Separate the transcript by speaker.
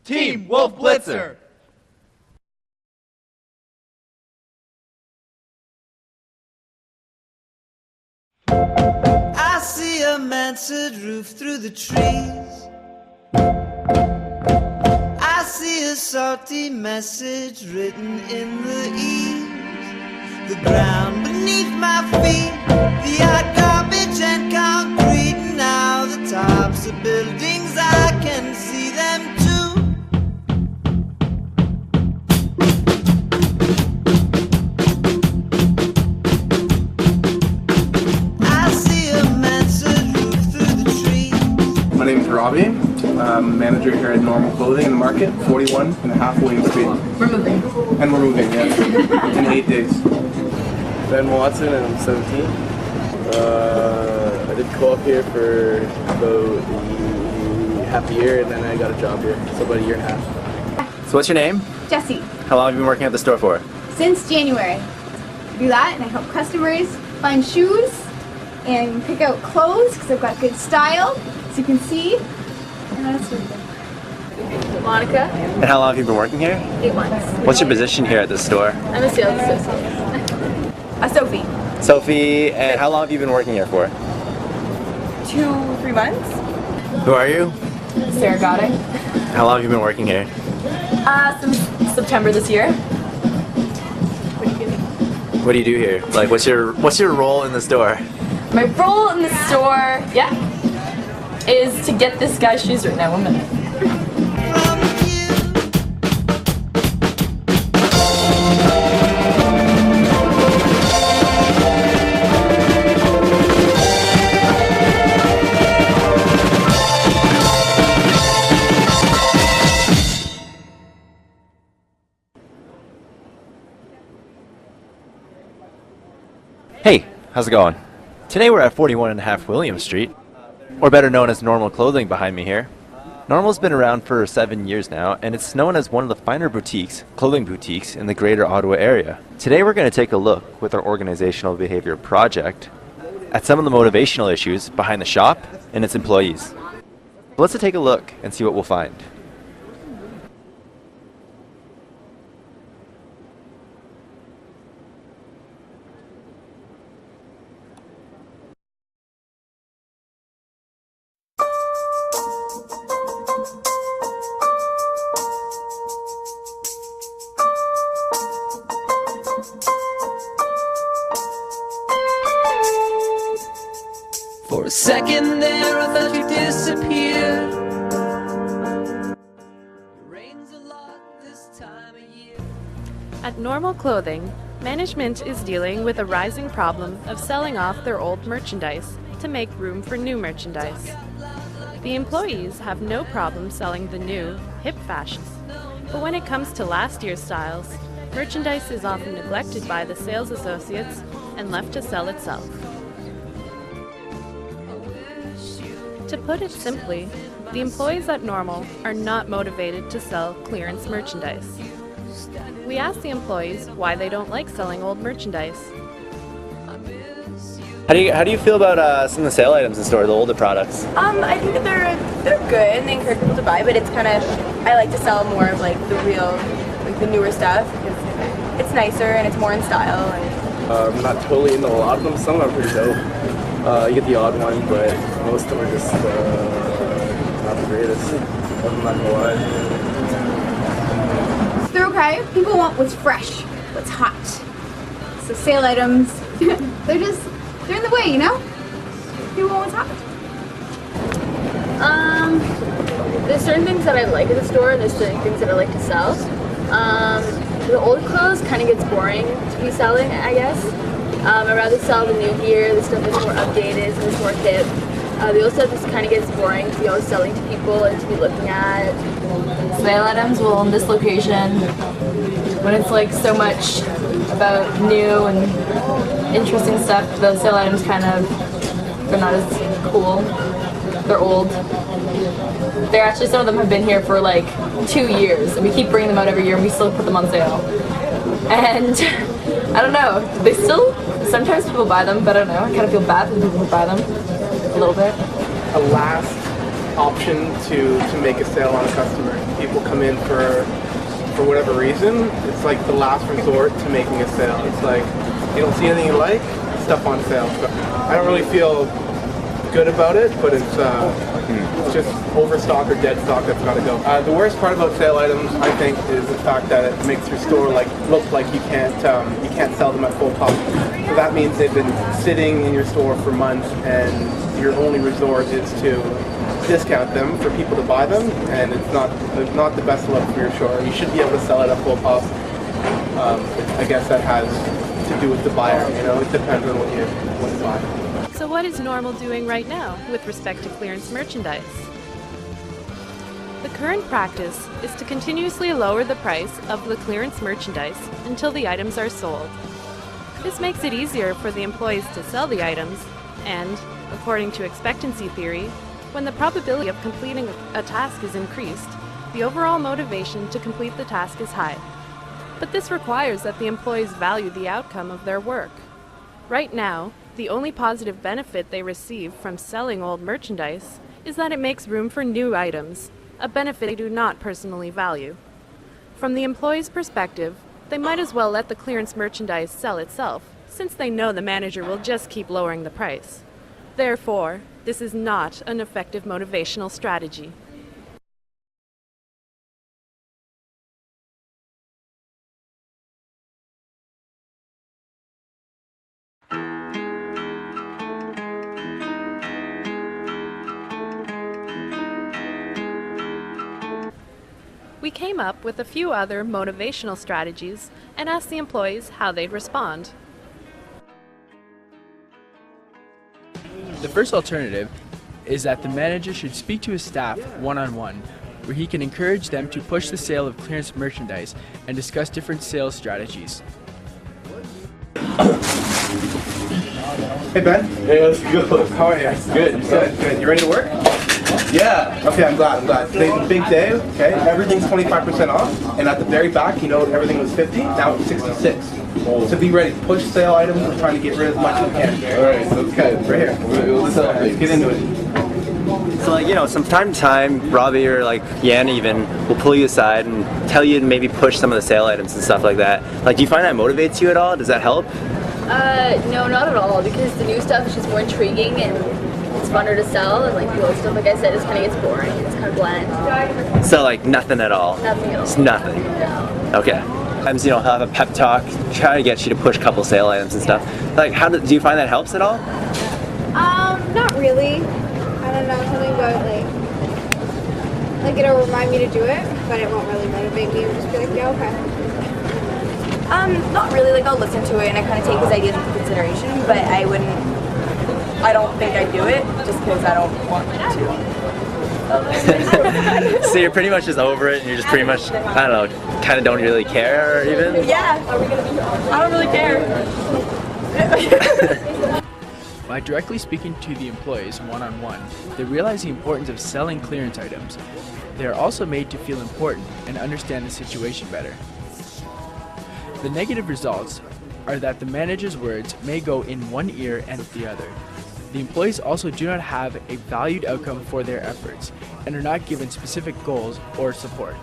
Speaker 1: Team Wolf Blitzer!
Speaker 2: I see a mansard roof through the trees. I see a salty message written in the eaves. The ground beneath my feet, the hot garbage and concrete. Now the tops of buildings, I can see them too. I see a mansard roof through the trees.
Speaker 3: My name is Robbie. I'm manager here at Normal Clothing in the Market, 41 and a half William Street.
Speaker 4: We're moving.
Speaker 3: And we're moving, yeah, in 8 days.
Speaker 5: Ben Watson and I'm 17. I did co-op here for about half a year and then I got a job here, so about a year and a half.
Speaker 1: So what's your name?
Speaker 6: Jessie,
Speaker 1: How long have you been working at the store for?
Speaker 6: since January. I do that and I help customers find shoes and pick out clothes because I've got good style, so you can see. And that's really good.
Speaker 4: Monica,
Speaker 1: And how long have you been working here?
Speaker 4: 8 months.
Speaker 1: What's your position here at the store?
Speaker 4: I'm a sales associate.
Speaker 6: Sophie,
Speaker 1: Sophie, and how long have you been working here for?
Speaker 4: 2-3 months.
Speaker 1: Who are you?
Speaker 4: Sarah Godding.
Speaker 1: How long have you been working here?
Speaker 4: Since September this year.
Speaker 1: What do you do here? Like, what's your role in the store?
Speaker 4: My role in the store, is to get this guy's shoes right now. 1 minute.
Speaker 2: From you.
Speaker 1: Hey, how's it going? Today we're at 41 and a half William Street, or better known as Normal Clothing behind me here. Normal's been around for 7 years now, and it's known as one of the finer clothing boutiques in the greater Ottawa area. Today we're going to take a look with our organizational behavior project at some of the motivational issues behind the shop and its employees. Let's take a look and see what we'll find.
Speaker 2: For a second there, I thought you disappeared. It rains a lot this time of year.
Speaker 7: At Normal Clothing, management is dealing with a rising problem of selling off their old merchandise to make room for new merchandise. The employees have no problem selling the new, hip fashions, but when it comes to last year's styles, merchandise is often neglected by the sales associates and left to sell itself. To put it simply, the employees at Normal are not motivated to sell clearance merchandise. We asked the employees why they don't like selling old merchandise.
Speaker 1: How do you feel about some of the sale items in the store, the older products?
Speaker 4: I think that they're good and they encourage people to buy, but it's kind of, I like to sell more of like the real, like the newer stuff because it's nicer and it's more in style. And
Speaker 5: I'm not totally into a lot of them, some of them are pretty dope. You get the odd one, but most of them are just not the greatest. I'm not gonna lie.
Speaker 6: they're okay. People want what's fresh, what's hot. So sale items, they're in the way, you know? People want what's hot.
Speaker 4: There's certain things that I like at the store and there's certain things that I like to sell. The old clothes kind of gets boring to be selling, I guess. I'd rather sell the new gear, the stuff that's more updated, so it's more hip. The old stuff just kind of gets boring to be always selling to people and to be looking at. Sale items, well, in this location, when it's like so much about new and interesting stuff, the sale items they're not as cool. They're old. They're actually, some of them have been here for like 2 years, and we keep bringing them out every year and we still put them on sale. And I don't know, sometimes people buy them, but I don't know, I kind of feel bad for the people who buy them, a little bit.
Speaker 5: A last
Speaker 3: option to make a sale on a customer. People come in for whatever reason. It's like the last resort to making a sale. It's like you don't see anything you like, stuff on sale. So I don't really feel good about it, but it's just overstock or dead stock that's got to go. The worst part about sale items, I think, is the fact that it makes your store look like you can't sell them at full cost. So that means they've been sitting in your store for months, and your only resort is to discount them for people to buy them, and it's not the best look for your store. You should be able to sell it at full cost. I guess that has to do with the buyer. You know, it depends on what you buy.
Speaker 7: So what is Normal doing right now with respect to clearance merchandise? The current practice is to continuously lower the price of the clearance merchandise until the items are sold. This makes it easier for the employees to sell the items, and, according to expectancy theory, when the probability of completing a task is increased, the overall motivation to complete the task is high. But this requires that the employees value the outcome of their work. Right now, the only positive benefit they receive from selling old merchandise is that it makes room for new items, a benefit they do not personally value. From the employee's perspective, they might as well let the clearance merchandise sell itself, since they know the manager will just keep lowering the price. Therefore, this is not an effective motivational strategy. We came up with a few other motivational strategies and asked the employees how they'd respond.
Speaker 8: The first alternative is that the manager should speak to his staff one-on-one, where he can encourage them to push the sale of clearance merchandise and discuss different sales strategies.
Speaker 3: Hey Ben.
Speaker 5: Hey, how's it going?
Speaker 3: How are you?
Speaker 5: Good.
Speaker 3: Good. You ready to work?
Speaker 5: Yeah.
Speaker 3: Okay, I'm glad. Today's a big day, okay? Everything's 25% off, and at the very back, you know, everything was 50, now it's 66. So be ready. Push sale items. We're trying to get rid of as much as we can.
Speaker 5: Alright, sounds good.
Speaker 3: Right here.
Speaker 5: We'll sell things.
Speaker 3: Get into it.
Speaker 1: So like, you know, from time to time, Robbie or like Yan even will pull you aside and tell you to maybe push some of the sale items and stuff like that. Like, do you find that motivates you at all? Does that help?
Speaker 4: No, not at all, because the new stuff is just more intriguing and it's funner to sell, and like the old stuff, like I said, just kind of gets boring. It's kind of bland.
Speaker 1: So like nothing at all?
Speaker 4: Nothing else.
Speaker 1: It's nothing?
Speaker 4: No.
Speaker 1: Okay. Sometimes, you know, he'll have a pep talk, try to get you to push a couple sale items and stuff. Like, do you find that helps at all?
Speaker 6: Not really. I don't know, something about like it'll remind me to do it, but it won't really motivate me. I'll just be like, yeah, okay.
Speaker 9: Not really. Like, I'll listen to it and I kind of take his ideas into consideration, but I don't think I'd do it just because I don't want to.
Speaker 1: So you're pretty much just over it and you're just pretty much, I don't know, kind of don't really care even?
Speaker 9: Yeah, I don't really care.
Speaker 8: By directly speaking to the employees one-on-one, they realize the importance of selling clearance items. They are also made to feel important and understand the situation better. The negative results are that the manager's words may go in one ear and the other. The employees also do not have a valued outcome for their efforts and are not given specific goals or support.